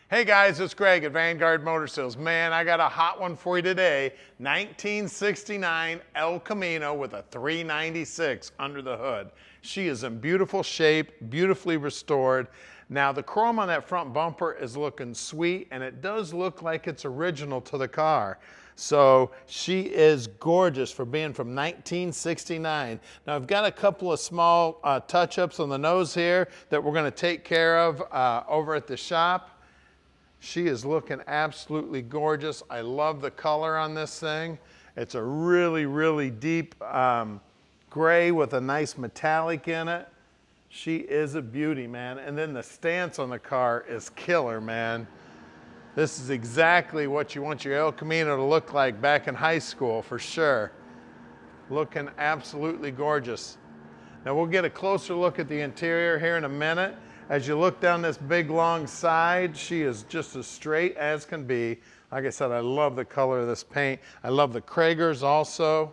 Hey guys, it's Greg at Vanguard Motor Sales. Man, I got a hot one for you today. 1969 El Camino with a 396 under the hood. She is in beautiful shape, beautifully restored. Now the chrome on that front bumper is looking sweet, and it does look like it's original to the car. So she is gorgeous for being from 1969. Now I've got a couple of small touch-ups on the nose here that we're going to take care of over at the shop. She is looking absolutely gorgeous. I love the color on this thing. It's a really, really deep gray with a nice metallic in it. She is a beauty, man. And then the stance on the car is killer, man. This is exactly what you want your El Camino to look like back in high school, for sure. Looking absolutely gorgeous. Now we'll get a closer look at the interior here in a minute. As you look down this big long side, she is just as straight as can be. Like I said, I love the color of this paint. I love the Kragers also.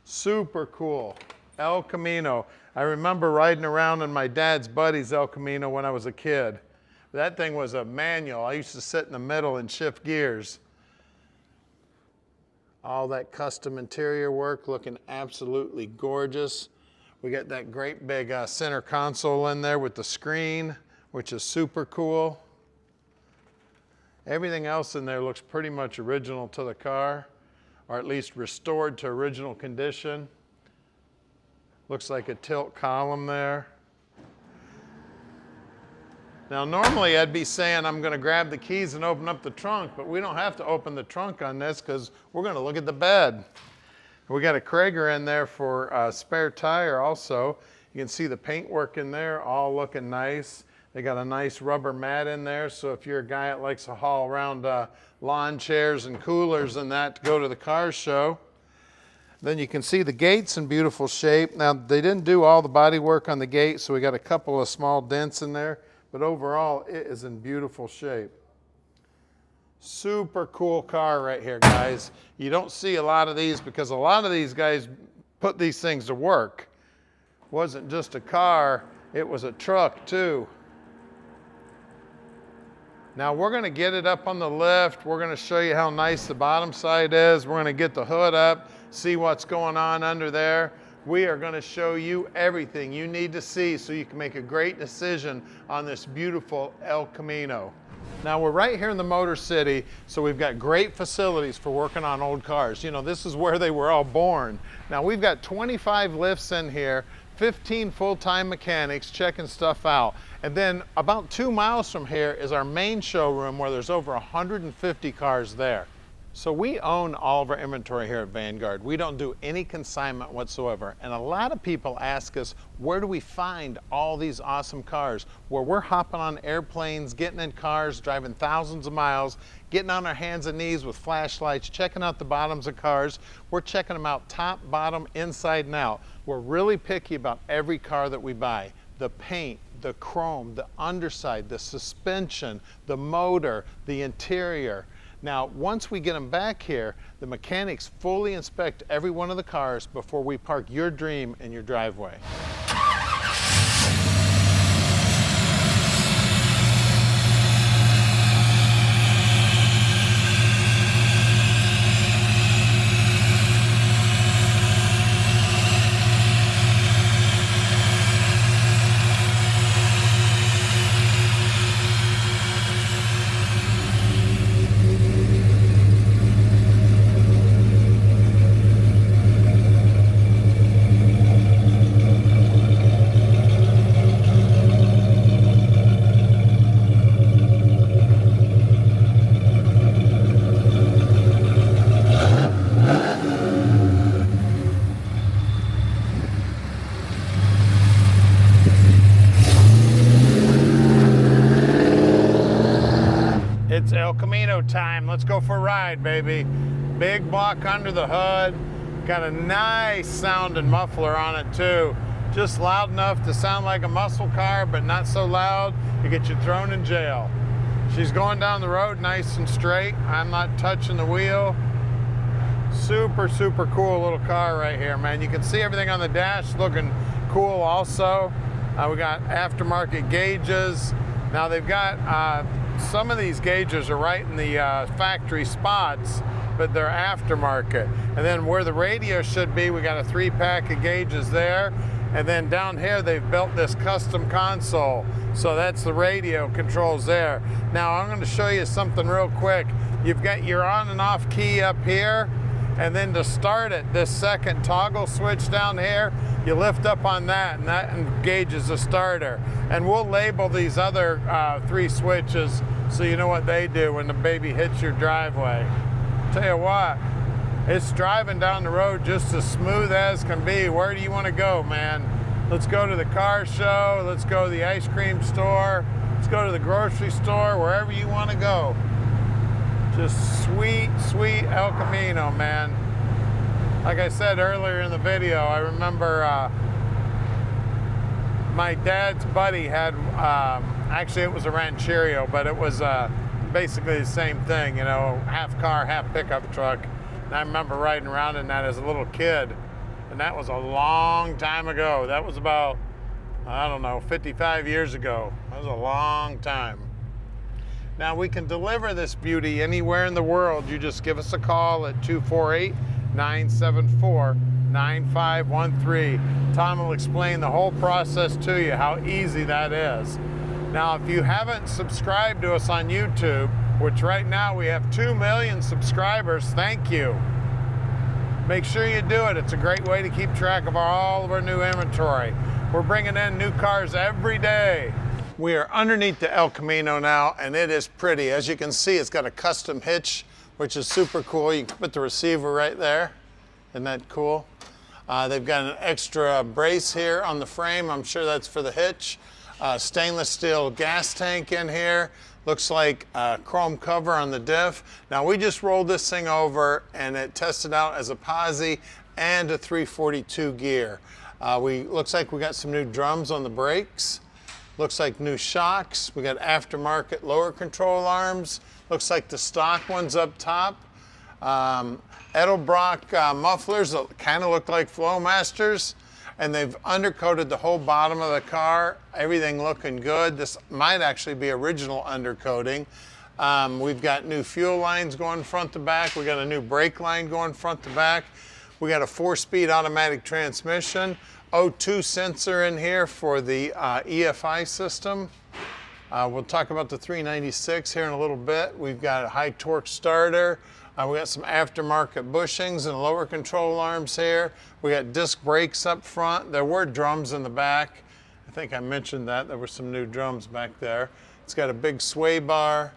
Super cool. El Camino. I remember riding around in my dad's buddy's El Camino when I was a kid. That thing was a manual. I used to sit in the middle and shift gears. All that custom interior work looking absolutely gorgeous. We got that great big center console in there with the screen, which is super cool. Everything else in there looks pretty much original to the car, or at least restored to original condition. Looks like a tilt column there. Now normally I'd be saying I'm going to grab the keys and open up the trunk, but we don't have to open the trunk on this because we're going to look at the bed. We got a Krager in there for a spare tire also. You can see the paint work in there, all looking nice. They got a nice rubber mat in there, so if you're a guy that likes to haul around lawn chairs and coolers and that to go to the car show. Then you can see the gate's in beautiful shape. Now they didn't do all the body work on the gate, so we got a couple of small dents in there, but overall it is in beautiful shape. Super cool car right here, guys. You don't see a lot of these because a lot of these guys put these things to work. It wasn't just a car, it was a truck too. Now we're going to get it up on the lift. We're going to show you how nice the bottom side is. We're going to get the hood up, see what's going on under there. We are going to show you everything you need to see so you can make a great decision on this beautiful El Camino. Now we're right here in the Motor City, so we've got great facilities for working on old cars. You know, this is where they were all born. Now we've got 25 lifts in here, 15 full-time mechanics checking stuff out. And then about 2 miles from here is our main showroom where there's over 150 cars there. So we own all of our inventory here at Vanguard. We don't do any consignment whatsoever. And a lot of people ask us, where do we find all these awesome cars? Well, we're hopping on airplanes, getting in cars, driving thousands of miles, getting on our hands and knees with flashlights, checking out the bottoms of cars. We're checking them out top, bottom, inside and out. We're really picky about every car that we buy. The paint, the chrome, the underside, the suspension, the motor, the interior. Now, once we get them back here, the mechanics fully inspect every one of the cars before we park your dream in your driveway. It's El Camino time. Let's go for a ride, baby. Big block under the hood. Got a nice sounding muffler on it too. Just loud enough to sound like a muscle car, but not so loud to get you thrown in jail. She's going down the road nice and straight. I'm not touching the wheel. Super, super cool little car right here, man. You can see everything on the dash looking cool also. We got aftermarket gauges. Now they've got some of these gauges are right in the factory spots, but they're aftermarket. And then where the radio should be, we got a 3-pack of gauges there. And then down here, they've built this custom console. So that's the radio controls there. Now I'm going to show you something real quick. You've got your on and off key up here. And then to start it, this second toggle switch down here, you lift up on that, and that engages the starter. And we'll label these other 3 switches so you know what they do when the baby hits your driveway. Tell you what, it's driving down the road just as smooth as can be. Where do you want to go, man? Let's go to the car show. Let's go to the ice cream store. Let's go to the grocery store, wherever you want to go. Just sweet, sweet El Camino, man. Like I said earlier in the video, I remember my dad's buddy had, actually it was a Rancherio, but it was basically the same thing, you know, half car, half pickup truck. And I remember riding around in that as a little kid, and that was a long time ago. That was about, I don't know, 55 years ago. That was a long time. Now we can deliver this beauty anywhere in the world. You just give us a call at 248-974-9513. Tom will explain the whole process to you, how easy that is. Now, if you haven't subscribed to us on YouTube, which right now we have 2 million subscribers, thank you. Make sure you do it. It's a great way to keep track of all of our new inventory. We're bringing in new cars every day. We are underneath the El Camino now, and it is pretty. As you can see, it's got a custom hitch, which is super cool. You can put the receiver right there. Isn't that cool? They've got an extra brace here on the frame. I'm sure that's for the hitch. Stainless steel gas tank in here. Looks like a chrome cover on the diff. Now we just rolled this thing over and it tested out as a posi and a 342 gear. Looks like we got some new drums on the brakes. Looks like new shocks. We got aftermarket lower control arms. Looks like the stock ones up top. Edelbrock mufflers that kind of look like Flowmasters. And they've undercoated the whole bottom of the car. Everything looking good. This might actually be original undercoating. We've got new fuel lines going front to back. We got a new brake line going front to back. We got a 4-speed automatic transmission. O2 sensor in here for the EFI system. We'll talk about the 396 here in a little bit. We've got a high torque starter. We got some aftermarket bushings and lower control arms here. We got disc brakes up front. There were drums in the back. I think I mentioned that. There were some new drums back there. It's got a big sway bar.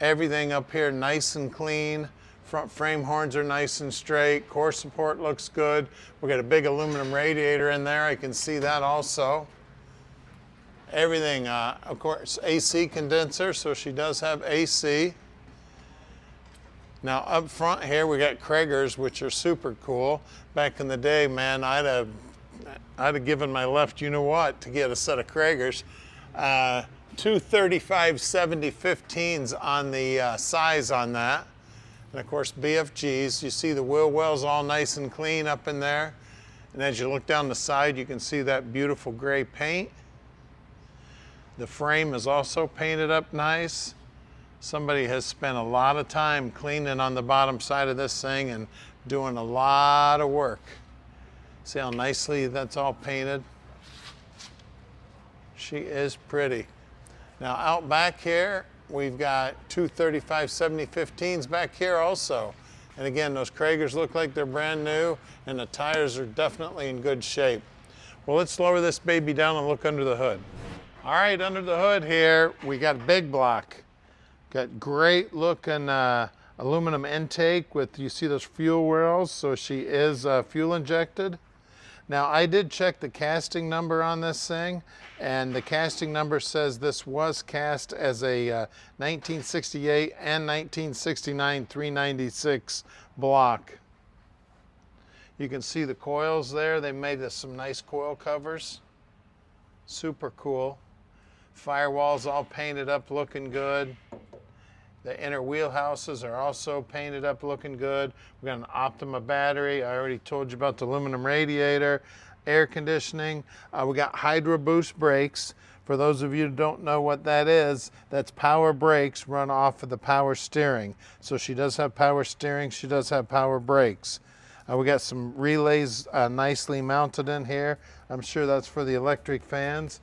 Everything up here nice and clean. Front frame horns are nice and straight. Core support looks good. We got a big aluminum radiator in there. I can see that also. Everything, of course, AC condenser, so she does have AC. Now up front here we got Kragers, which are super cool. Back in the day, man, I'd have given my left you know what to get a set of Kragers. 235/70/15s on the size on that. And of course BFGs. You see the wheel wells all nice and clean up in there. And as you look down the side, you can see that beautiful gray paint. The frame is also painted up nice. Somebody has spent a lot of time cleaning on the bottom side of this thing and doing a lot of work. See how nicely that's all painted? She is pretty. Now out back here, we've got 235/70/15s back here also. And again, those Kragers look like they're brand new and the tires are definitely in good shape. Well, let's lower this baby down and look under the hood. All right, under the hood here, we got a big block. Got great looking aluminum intake with, you see those fuel wells, so she is fuel injected. Now I did check the casting number on this thing, and the casting number says this was cast as a 1968 and 1969 396 block. You can see the coils there. They made us some nice coil covers. Super cool. Firewalls all painted up looking good. The inner wheelhouses are also painted up looking good. We got an Optima battery. I already told you about the aluminum radiator, air conditioning. We got Hydro Boost brakes. For those of you who don't know what that is, that's power brakes run off of the power steering. So she does have power steering, she does have power brakes. We got some relays nicely mounted in here. I'm sure that's for the electric fans.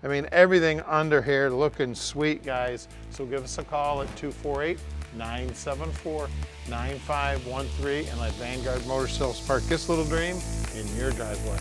I mean, everything under here looking sweet, guys. So give us a call at 248-974-9513 and let Vanguard Motor Sales park this little dream in your driveway.